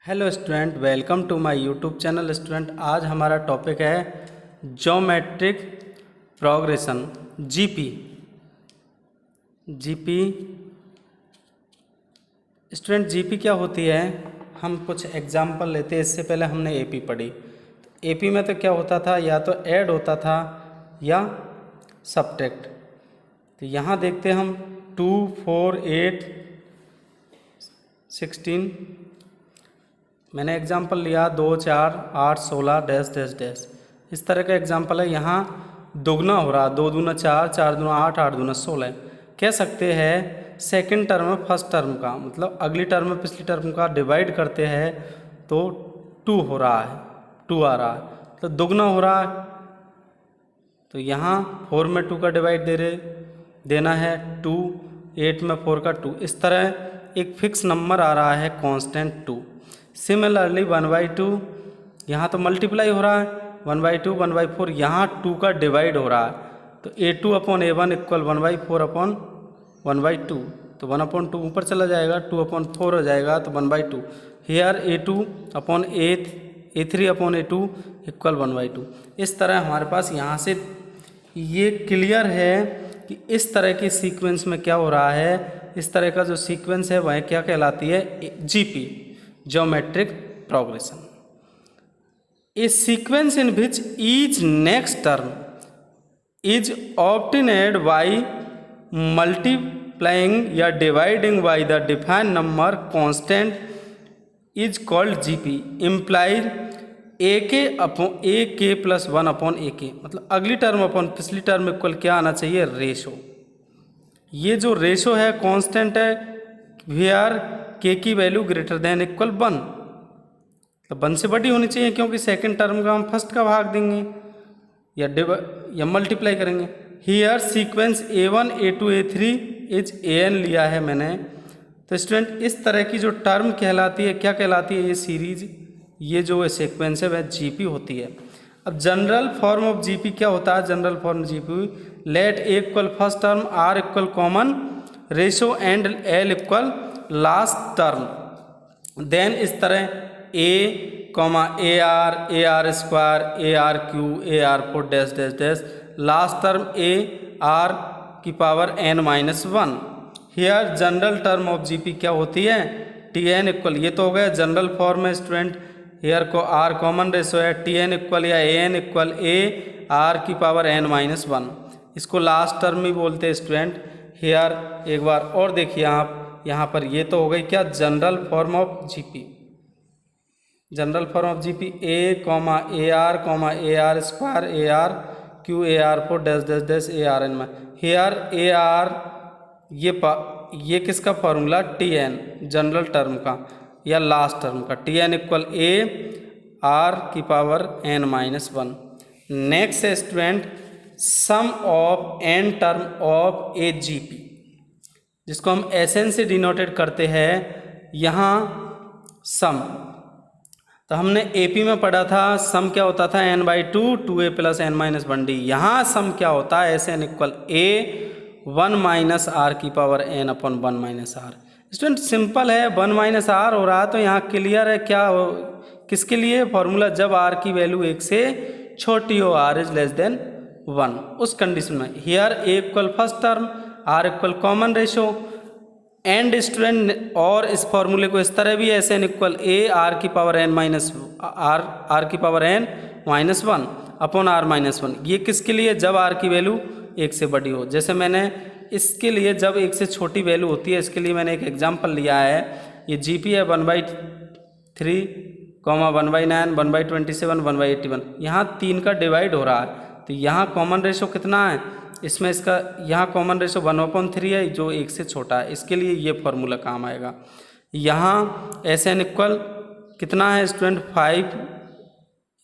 Hello student, welcome to my YouTube channel. Student, आज हमारा topic है geometric progression GP. Student, GP क्या होती है? हम कुछ एग्जाम्पल लेते हैं। इससे पहले हमने एपी पढ़ी। तो एपी में तो क्या होता था, या तो ऐड होता था या सब्ट्रैक्ट। तो यहाँ देखते हैं हम 2, 4, 8, 16। मैंने एग्जाम्पल लिया 2, 4, 8, 16 डैश डैश डैश। इस तरह का एग्जाम्पल है। यहाँ दोगुना हो रहा, 2 दूना 4, 4 दूना 8, 8 दूना 16। कह सकते हैं सेकंड टर्म में फर्स्ट टर्म का, मतलब अगली टर्म में पिछली टर्म का डिवाइड करते हैं तो 2 हो रहा है, 2 आ रहा है, तो दोगुना हो रहा है। तो यहाँ 4 में 2 का डिवाइड देना है 2, 8 में 4 का 2। इस तरह एक फिक्स नंबर आ रहा है कांस्टेंट 2। सिमिलरली 1/2 यहाँ तो मल्टीप्लाई हो रहा है, 1/2, 1/4 यहाँ 2 का डिवाइड हो रहा है। तो A2 upon A1 equal 1/4 upon 1/2। तो 1/2 ऊपर चला जाएगा, 2/4 हो जाएगा, तो 1/2। Here A2 upon A3 upon A2 equal 1/2। इस तरह हमारे पास यहाँ से ये क्लियर है कि इस तरह के सीक्वेंस में क्या हो रहा है। इस तरह का जो सीक्वेंस है वह क्या कहलाती है? GP, geometric progression. A sequence in which each next term is obtained by multiplying या dividing by the defined number constant is called GP, implies AK plus 1 upon AK। मतलब अगली टर्म अपॉन पिछली term equal क्या आना चाहिए? Ratio. ये जो ratio है कांस्टेंट है, वेयर के की वैल्यू ग्रेटर देन इक्वल 1। तो 1 से बड़ी होनी चाहिए, क्योंकि सेकंड टर्म का हम फर्स्ट का भाग देंगे या मल्टीप्लाई करेंगे। Here sequence A1, A2, A3 is AN लिया है मैंने। तो स्टूडेंट, इस तरह की जो टर्म कहलाती है, क्या कहलाती है? ये सीरीज, ये जो सीक्वेंस है वह जीपी होती है। अब जनरल फॉर्म ऑफ जीपी क्या होता है? General form GP, let A equal first term, R equal common ratio and L equal last term. Then इस तरह A, AR, AR square, AR cube, AR 4 dash dash dash, last term A R की power n-1। Here general term of GP क्या होती है? Tn equal, ये तो हो गया जनरल फॉर्म है स्टूडेंट। हियर को R कॉमन रेशो है, Tn इक्वल या An इक्वल A R की पावर n-1। इसको लास्ट टर्म ही बोलते हैं स्टूडेंट। हियर एक बार और देखिए आप, यहाँ पर ये तो हो गई क्या? General form of GP. General form of GP A, AR, AR square, AR cube, AR 4 dash dash dash, AR n में। हेयर AR ये किसका फॉर्मूला? Tn, जनरल टर्म का या लास्ट टर्म का। Tn इक्वल A R की power n-1। Next है student sum of n term of a GP, जिसको हम Sn से डिनोटेड करते हैं। यहाँ सम, तो हमने एपी में पढ़ा था सम क्या होता था? n/2 2a plus n-1d। यहाँ सम क्या होता है? Sn equal A 1 minus R की power n upon 1 minus R. Student, simple है, 1 माइनस आर हो रहा है, तो यहाँ क्लियर है क्या किसके लिए फॉर्मूला? जब आर की वैल्यू 1 से छोटी हो, r इज लेस देन 1, उस कंडीशन में। Here A equal first term, R equal common ratio and student, और इस फॉर्मूले को इस तरह भी Sn इक्वल A R की पावर r की पावर n-1 अपॉन r-1। ये किसके लिए? जब R की वैल्यू 1 से बड़ी हो। जैसे मैंने इसके लिए जब 1 से छोटी वैल्यू होती है, इसके लिए मैंने एक एग्जांपल लिया है। ये जीपी है 1/3, 1/9, 1/27, 1/81। यहाँ 3 का डिवाइड हो रहा है, तो यहाँ कॉमन रेशो कितना है? इसमें इसका यहाँ कॉमन रेशो 1/3 है, जो 1 से छोटा है। इसके लिए ये फॉर्मूला काम आएगा। यहाँ Sn इक्वल कितना है स्टूडेंट? 5।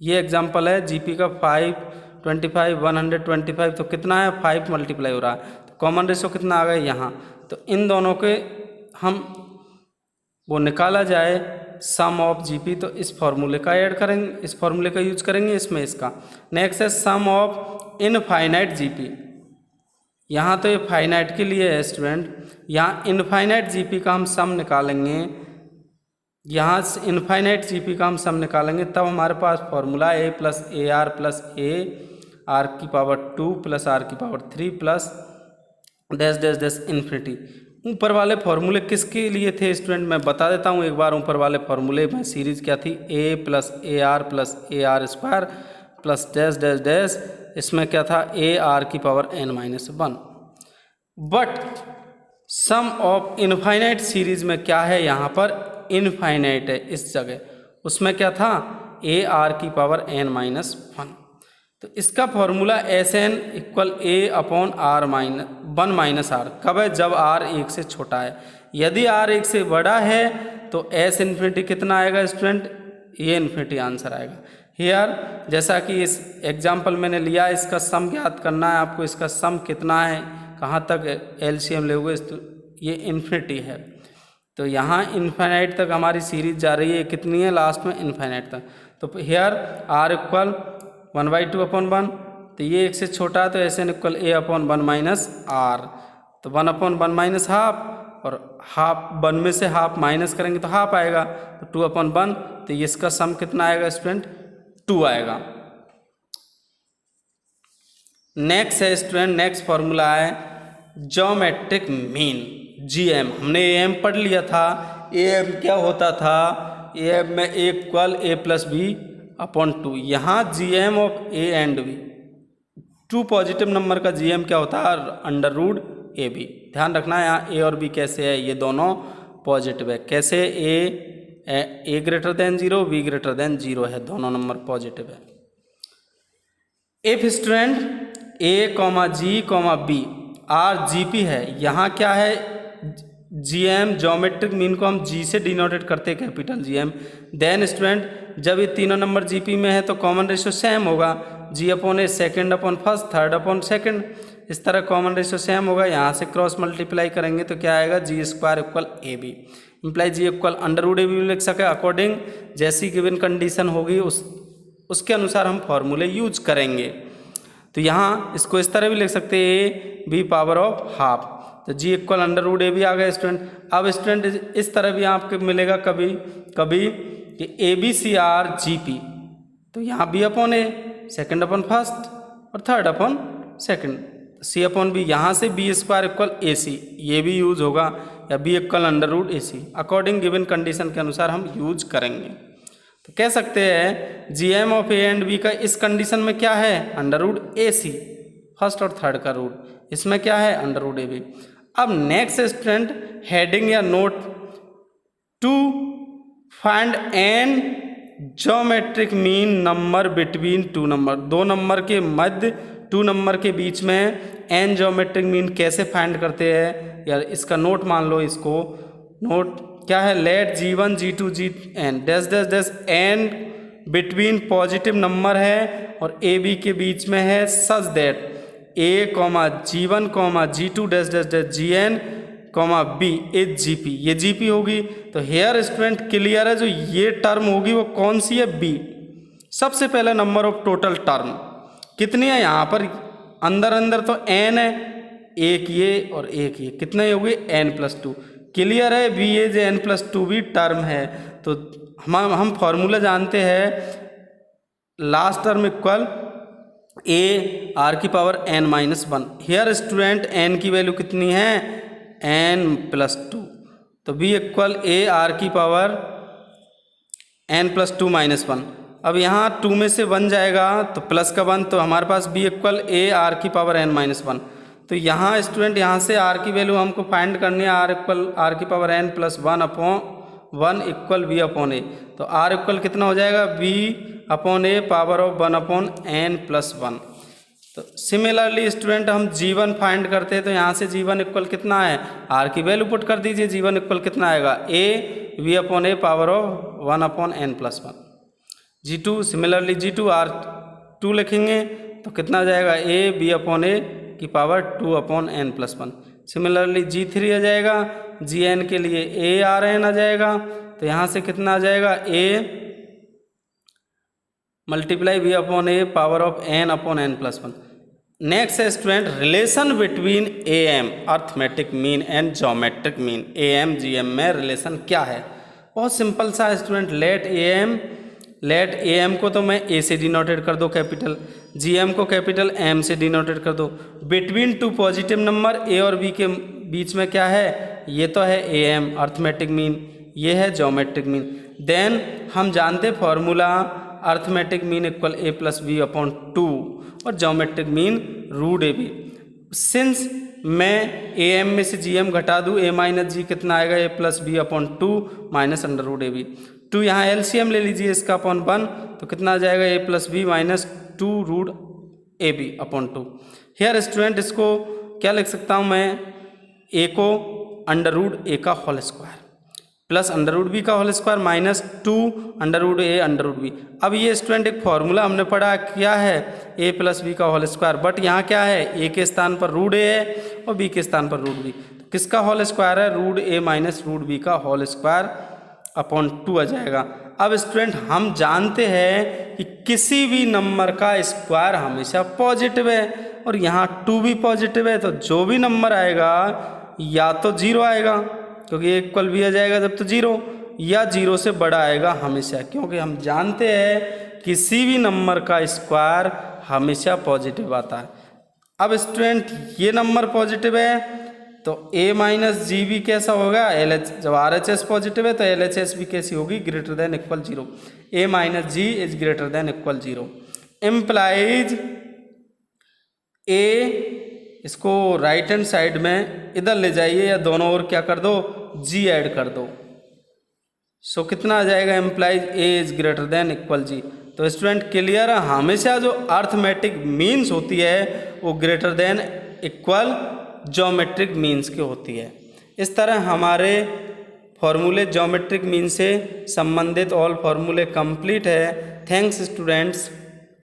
ये एग्जांपल है जीपी का 5, 25, 125। तो कितना है? 5 मल्टीप्लाई हो रहा है, तो कॉमन रेशो कितना आ गया यहाँ? तो इन दोनों के हम वो निकाला जाए सम ऑफ जीपी, तो इस फॉर्मूले का ऐड करेंगे, इस फॉर्मूले का यूज करेंगे इसमें इसका। नेक्स्ट है सम ऑफ इनफाइनाइट जीपी। यहाँ तो ये फाइनाइट के लिए है स्टूडेंट, यहाँ इनफाइनाइट जीपी का हम सम निकालेंगे यहाँ से इन्फाइनाइट जीपी का हम सम निकालेंगे, तब हमारे पास formula A plus A R plus A R की पावर 2 प्लस आर की power 3 plus dash dash dash infinity. ऊपर वाले फॉर्मूले किसके लिए थे स्टूडेंट, मैं बता देता हूँ एक बार। ऊपर वाले फॉर्मूले में सीरीज क्या थी, A plus A R square plus dash dash dash, इसमें क्या था, ए आर की power N minus 1। But sum of infinite series में क्या है, यहाँ पर इनफाइनाइट है इस जगह, उसमें क्या था, ए आर की पावर एन माइनस 1। तो इसका formula S N equal A upon R minus 1 minus R कब है, जब आर 1 से छोटा है। यदि आर 1 से बड़ा है तो एस इन्फिनिटी कितना आएगा स्टूडेंट, ये इन्फिनिटी आंसर आएगा। हियर जैसा कि इस एग्जाम्पल मैंने लिया, इसका सम ज्ञात करना है आपको, इसका सम कितना है, कहाँ तक एलसीएम लोगे, ये इन्फिनिटी है। तो यहाँ इन्फाइनाइट तक हमारी सीरीज जा रही है, कितनी है लास्ट में, इन्फाइनाइट तक। तो हियर आर इक्वल 1/2 अपॉन 1, तो ये 1 से छोटा है, तो S N equal A upon 1 minus R, तो 1 अपॉन 1 माइनस हाफ, और हाफ 1 में से हाफ माइनस करेंगे तो हाफ आएगा, तो 2 अपॉन 1, तो ये इसका सम कितना आएगा स्टूडेंट, 2 आएगा। नेक्स्ट है स्टूडेंट, नेक्स्ट फॉर्मूला है ज्योमेट्रिक मीन, जीएम। हमने एम पढ़ लिया था, एम क्या होता था, एम में A equal A plus B upon 2। यहाँ GM of A and B, 2 positive number का जीएम क्या होता है, अंडर रूट ए बी। ध्यान रखना है यहाँ ए और बी कैसे है, ये दोनों पॉजिटिव है। कैसे, A greater than 0, B greater than 0 है, दोनों नंबर पॉजिटिव है। If student A comma G comma B are GP है, यहाँ क्या है, जीएम ज्योमेट्रिक मीन को हम जी से डिनोटेट करते हैं, कैपिटल जीएम। देन स्टूडेंट जब ये तीनों नंबर जीपी में है तो कॉमन रेशियो सेम होगा, G upon A second upon first, third upon second, इस तरह कॉमन रेशियो सेम होगा। यहाँ से क्रॉस मल्टीप्लाई करेंगे तो क्या आएगा, G square equal A B, imply G equal under root A B लिख सके। अकॉर्डिंग जैसी गिवन कंडीशन होगी उसके अनुसार हम फॉर्मूले यूज करेंगे। तो यहाँ इसको इस तरह भी लिख सकते हैं, A B power of half, तो G equal under root A B आ गया स्टूडेंट। अब स्टूडेंट इस तरह भी आपको मिलेगा कभी कभी कि A B C R G P, तो यहाँ B upon A, second upon first और third upon second, C upon B, यहाँ से B square equal A C, ये भी यूज होगा, या B equal under root A C. According given condition के अनुसार हम यूज करेंगे। तो कह सकते हैं G M of A and B का इस कंडीशन में क्या है, under root A C, first और थर्ड का रूट, इसमें क्या है, अंडर रूट ए बी। अब नेक्स्ट स्टूडेंट हेडिंग या note, to find n geometric mean number between 2 number, 2 number के मध्य 2 नंबर के बीच में एन ज्योमेट्रिक मीन कैसे फाइंड करते हैं, यार इसका नोट मान लो, इसको नोट क्या है, let G1 G2 Gn dash dash dash n between positive number है और ए बी के बीच में है, such that A comma G1 comma G2 dash dash dash Gn comma B is GP, ये जीपी होगी। तो हेयर स्टूडेंट क्लियर है, जो ये टर्म होगी वो कौन सी है, बी। सबसे पहले नंबर ऑफ टोटल टर्म कितनी है, यहाँ पर अंदर अंदर तो एन है, एक ये और एक ये, कितने होगी, n+2। क्लियर है, बी एज n+2 भी टर्म है। तो हम फॉर्मूला जानते हैं, last term equal A R की power n-1। Here student n की वैल्यू कितनी है, n+2, तो b इक्वल ए आर की पावर n+2 -1। अब यहाँ 2 में से 1 जाएगा तो प्लस का 1, तो हमारे पास b इक्वल ए आर की पावर n-1। तो यहाँ स्टूडेंट यहाँ से r की वैल्यू हमको फाइंड करनी है, r इक्वल आर की power n+1 upon 1 equal b upon A. तो r इक्वल कितना हो जाएगा, b upon A power of 1 upon n+1। तो सिमिलरली स्टूडेंट हम G1 फाइंड करते हैं, तो यहाँ से G1 इक्वल कितना है, R की वैल्यू पुट कर दीजिए, G1 इक्वल कितना आएगा, A V upon A power of 1 upon n+1। G2 similarly G2 R2 लिखेंगे तो कितना आ जाएगा, A B अपॉन ए की power 2 upon n+1। Similarly G3 आ जाएगा, Gn के लिए A Rn आ जाएगा, तो यहाँ से कितना आ जाएगा, A multiply B upon A power of n upon n+1। Next है student relation between AM arithmetic mean and geometric mean. AM GM में रिलेशन क्या है, बहुत सिंपल सा स्टूडेंट, लेट ए एम को तो मैं ए से डिनोटेड कर दो कैपिटल, जी एम को कैपिटल एम से डिनोटेड कर दो। Between two positive number A और बी के बीच में क्या है, ये तो है ए एम अर्थमेटिक मीन, ये है ज्योमेट्रिक मीन। देन हम जानते formula arithmetic mean equal A plus B upon 2 और geometric mean root A B. Since मैं ए एम में से जी एम घटा दूँ, ए माइनस जी कितना आएगा, A plus B upon 2 minus under root A B. 2 यहाँ एलसीएम ले लीजिए इसका अपॉन 1, तो कितना आ जाएगा, A plus B minus 2 root A B upon 2। Here student इसको क्या लिख सकता हूँ मैं, ए को अंडर रूट ए का whole square plus under root B का whole square minus 2 under root A under root B. अब ये स्टूडेंट एक फॉर्मूला हमने पढ़ा क्या है, ए प्लस बी का होल स्क्वायर, बट यहाँ क्या है, ए के स्थान पर रूट ए है और बी के स्थान पर रूट बी, तो किसका होल स्क्वायर है, रूट ए माइनस रूट बी का होल स्क्वायर अपॉन 2 आ जाएगा। अब स्टूडेंट हम जानते हैं कि किसी भी नंबर का स्क्वायर हमेशा पॉजिटिव है और यहाँ 2 भी पॉजिटिव है, तो जो भी नंबर आएगा या तो 0 आएगा क्योंकि एक इक्वल भी आ जाएगा जब तो 0, या 0 से बड़ा आएगा हमेशा, क्योंकि हम जानते हैं किसी भी नंबर का स्क्वायर हमेशा पॉजिटिव आता है। अब स्टूडेंट ये नंबर पॉजिटिव है तो a माइनस जी भी कैसा होगा, एल एच, जब आर एच एस पॉजिटिव है तो एल एच एस भी कैसी होगी, greater than equal 0। a minus G is greater than equal 0 implies a, इसको राइट हैंड साइड में इधर ले जाइए या दोनों ओर क्या कर दो, g ऐड कर दो, सो कितना आ जाएगा, implies a is greater than equal g। तो स्टूडेंट क्लियर है, हमेशा जो अर्थमेटिक मीन्स होती है वो greater than equal geometric means की होती है। इस तरह हमारे फॉर्मूले ज्योमेट्रिक मीन से संबंधित ऑल फॉर्मूले कंप्लीट है। Thanks students.